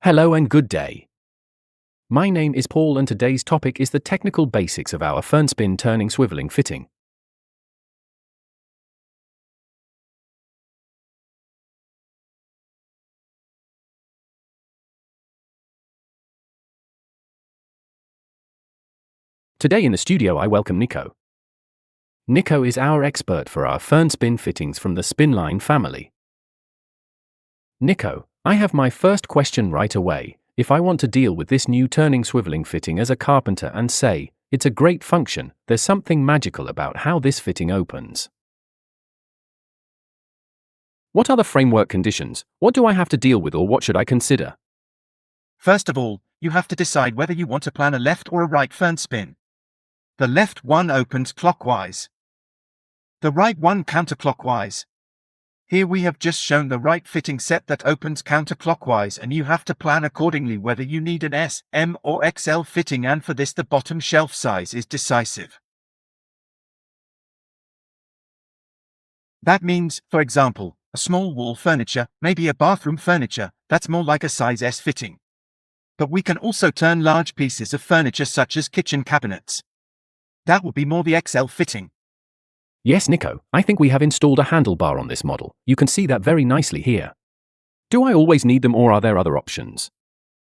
Hello and good day. My name is Paul and today's topic is the technical basics of our FurnSpin turning swiveling fitting. Today in the studio I welcome Nico. Nico is our expert for our FurnSpin fittings from the Spinline family. Nico, I have my first question right away. If I want to deal with this new turning swiveling fitting as a carpenter and say, it's a great function, there's something magical about how this fitting opens. What are the framework conditions? What do I have to deal with or what should I consider? First of all, you have to decide whether you want to plan a left or a right FurnSpin. The left one opens clockwise. The right one counterclockwise. Here we have just shown the right fitting set that opens counterclockwise, and you have to plan accordingly whether you need an S, M or XL fitting, and for this the bottom shelf size is decisive. That means, for example, a small wall furniture, maybe a bathroom furniture, that's more like a size S fitting. But we can also turn large pieces of furniture such as kitchen cabinets. That would be more the XL fitting. Yes, Nico, I think we have installed a handlebar on this model. You can see that very nicely here. Do I always need them or are there other options?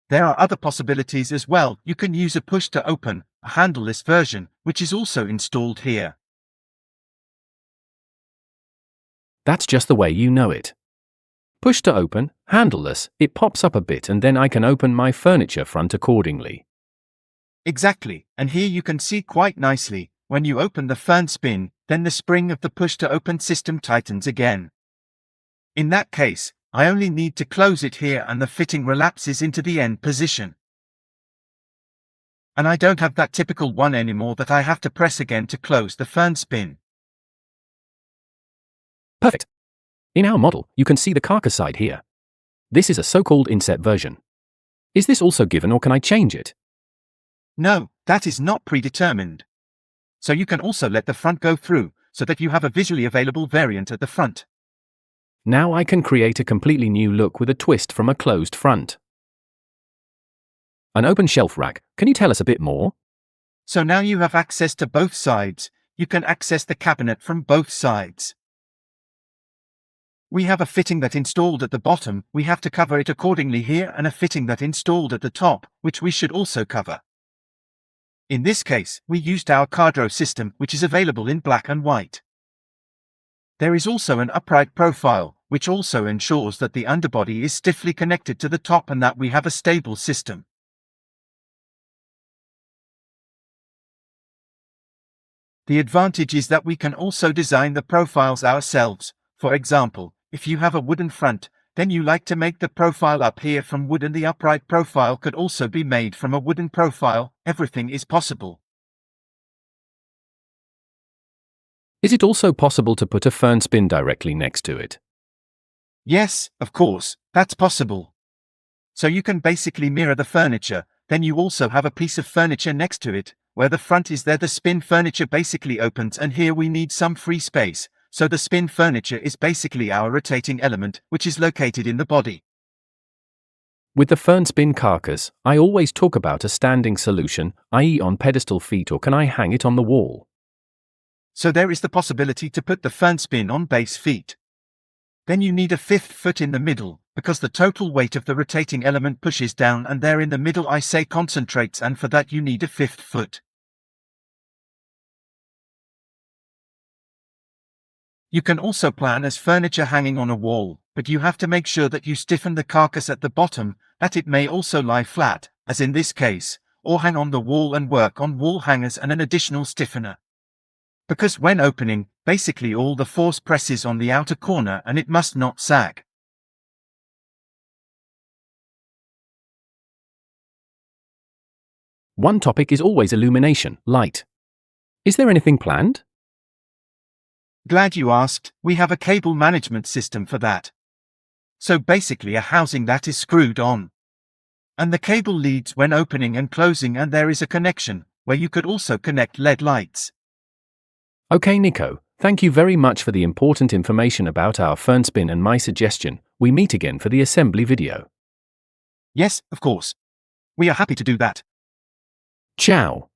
There are other possibilities as well. You can use a push to open, a handleless version, which is also installed here. That's just the way you know it. Push to open, handleless, it pops up a bit and then I can open my furniture front accordingly. Exactly, and here you can see quite nicely, when you open the FurnSpin, then the spring of the push to open system tightens again. In that case, I only need to close it here and the fitting relapses into the end position. And I don't have that typical one anymore that I have to press again to close the FurnSpin. Perfect. In our model, you can see the carcass side here. This is a so-called inset version. Is this also given or can I change it? No, that is not predetermined. So you can also let the front go through, so that you have a visually available variant at the front. Now I can create a completely new look with a twist from a closed front. An open shelf rack, can you tell us a bit more? So now you have access to both sides, you can access the cabinet from both sides. We have a fitting that installed at the bottom, we have to cover it accordingly here, and a fitting that installed at the top, which we should also cover. In this case, we used our Cadro system, which is available in black and white. There is also an upright profile, which also ensures that the underbody is stiffly connected to the top and that we have a stable system. The advantage is that we can also design the profiles ourselves. For example, if you have a wooden front, then you like to make the profile up here from wood and the upright profile could also be made from a wooden profile. Everything is possible. Is it also possible to put a FurnSpin directly next to it? Yes, of course, that's possible. So you can basically mirror the furniture, then you also have a piece of furniture next to it, where the front is there the spin furniture basically opens and here we need some free space. So the spin furniture is basically our rotating element, which is located in the body. With the FurnSpin carcass, I always talk about a standing solution, i.e. on pedestal feet, or can I hang it on the wall? So there is the possibility to put the FurnSpin on base feet. Then you need a fifth foot in the middle, because the total weight of the rotating element pushes down and there in the middle I say concentrates, and for that you need a fifth foot. You can also plan as furniture hanging on a wall, but you have to make sure that you stiffen the carcass at the bottom, that it may also lie flat, as in this case, or hang on the wall and work on wall hangers and an additional stiffener. Because when opening, basically all the force presses on the outer corner and it must not sag. One topic is always illumination, light. Is there anything planned? Glad you asked, we have a cable management system for that. So basically a housing that is screwed on. And the cable leads when opening and closing, and there is a connection, where you could also connect LED lights. Okay Nico, thank you very much for the important information about our FurnSpin and my suggestion, we meet again for the assembly video. Yes, of course. We are happy to do that. Ciao.